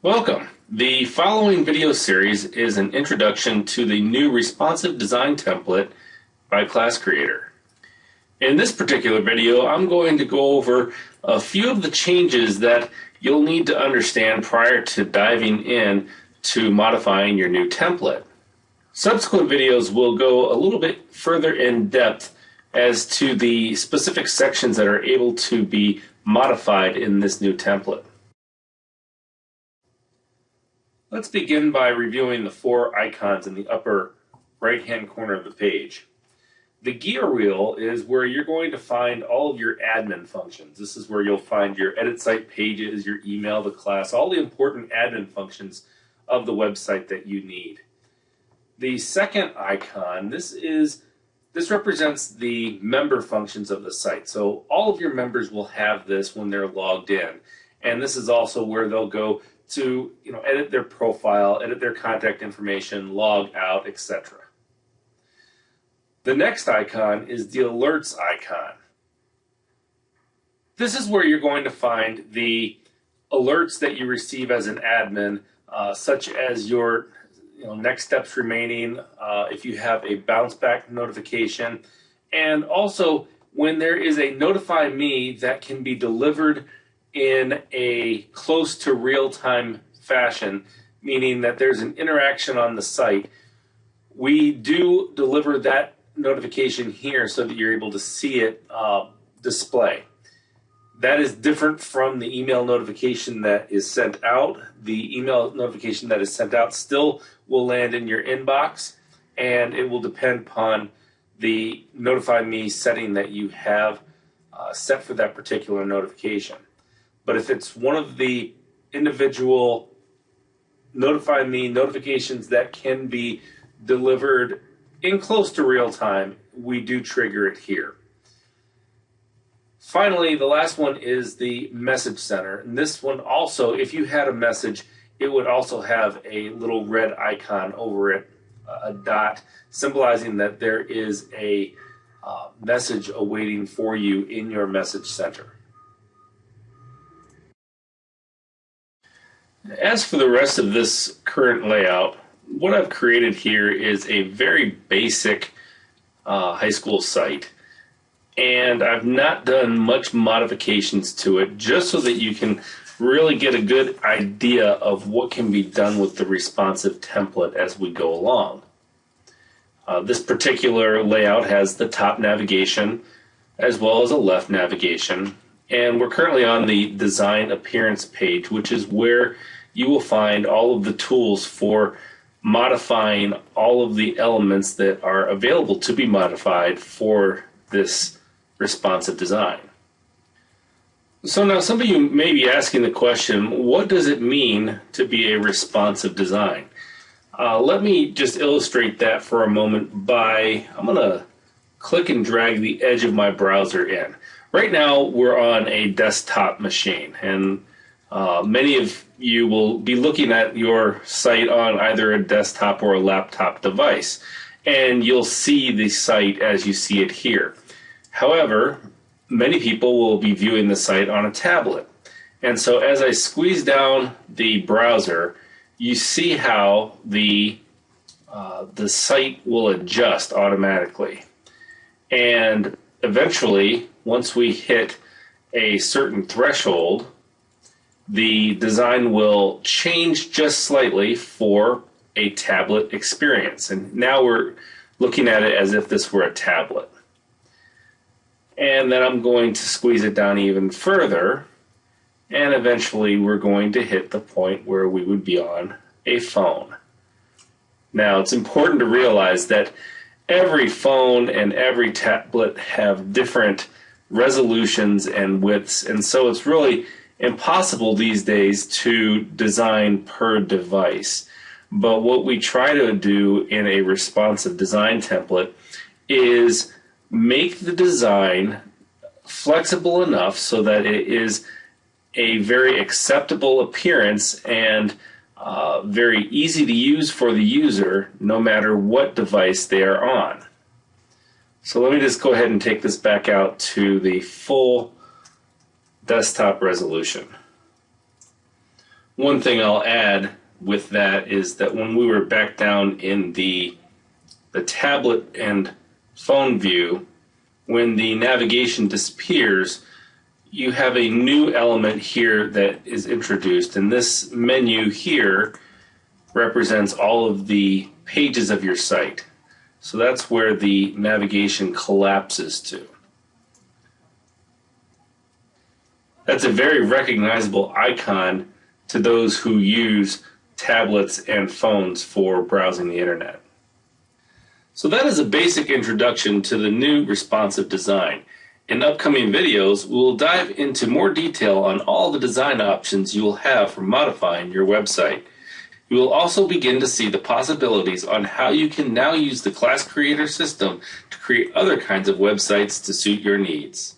Welcome. The following video series is an introduction to the new responsive design template by Class Creator. In this particular video, I'm going to go over a few of the changes that you'll need to understand prior to diving in to modifying your new template. Subsequent videos will go a little bit further in depth as to the specific sections that are able to be modified in this new template. Let's begin by reviewing the four icons in the upper right-hand corner of the page. The gear wheel is where you're going to find all of your admin functions. This is where you'll find your edit site pages, your email, the class, all the important admin functions of the website that you need. The second icon, this represents the member functions of the site. So all of your members will have this when they're logged in. And this is also where they'll go to edit their profile, edit their contact information, log out, etc. The next icon is the alerts icon. This is where you're going to find the alerts that you receive as an admin, such as your next steps remaining, if you have a bounce back notification, and also when there is a notify me that can be delivered in a close to real-time fashion, meaning that there's an interaction on the site. We do deliver that notification here so that you're able to see it display. That is different from the email notification that is sent out. The email notification that is sent out still will land in your inbox, and it will depend upon the notify me setting that you have set for that particular notification. But if it's one of the individual notify me notifications that can be delivered in close to real time, we do trigger it here. Finally, the last one is the message center. And this one also, if you had a message, it would also have a little red icon over it, a dot, symbolizing that there is a message awaiting for you in your message center. As for the rest of this current layout, what I've created here is a very basic high school site, and I've not done much modifications to it, just so that you can really get a good idea of what can be done with the responsive template as we go along. This particular layout has the top navigation as well as a left navigation. And we're currently on the design appearance page, which is where you will find all of the tools for modifying all of the elements that are available to be modified for this responsive design. So now some of you may be asking the question, what does it mean to be a responsive design? Let me just illustrate that for a moment by, I'm going to click and drag the edge of my browser in. Right now, we're on a desktop machine, and many of you will be looking at your site on either a desktop or a laptop device, and you'll see the site as you see it here. However, many people will be viewing the site on a tablet, and so as I squeeze down the browser, you see how the site will adjust automatically, and eventually, once we hit a certain threshold, the design will change just slightly for a tablet experience. And now we're looking at it as if this were a tablet. And then I'm going to squeeze it down even further, and eventually we're going to hit the point where we would be on a phone. Now, it's important to realize that every phone and every tablet have different resolutions and widths, and so it's really impossible these days to design per device. But what we try to do in a responsive design template is make the design flexible enough so that it is a very acceptable appearance and very easy to use for the user no matter what device they are on. So let me just go ahead and take this back out to the full desktop resolution. One thing I'll add with that is that when we were back down in the tablet and phone view, when the navigation disappears, you have a new element here that is introduced, and this menu here represents all of the pages of your site. So that's where the navigation collapses to. That's a very recognizable icon to those who use tablets and phones for browsing the internet. So that is a basic introduction to the new responsive design. In upcoming videos, we will dive into more detail on all the design options you will have for modifying your website. You will also begin to see the possibilities on how you can now use the Class Creator system to create other kinds of websites to suit your needs.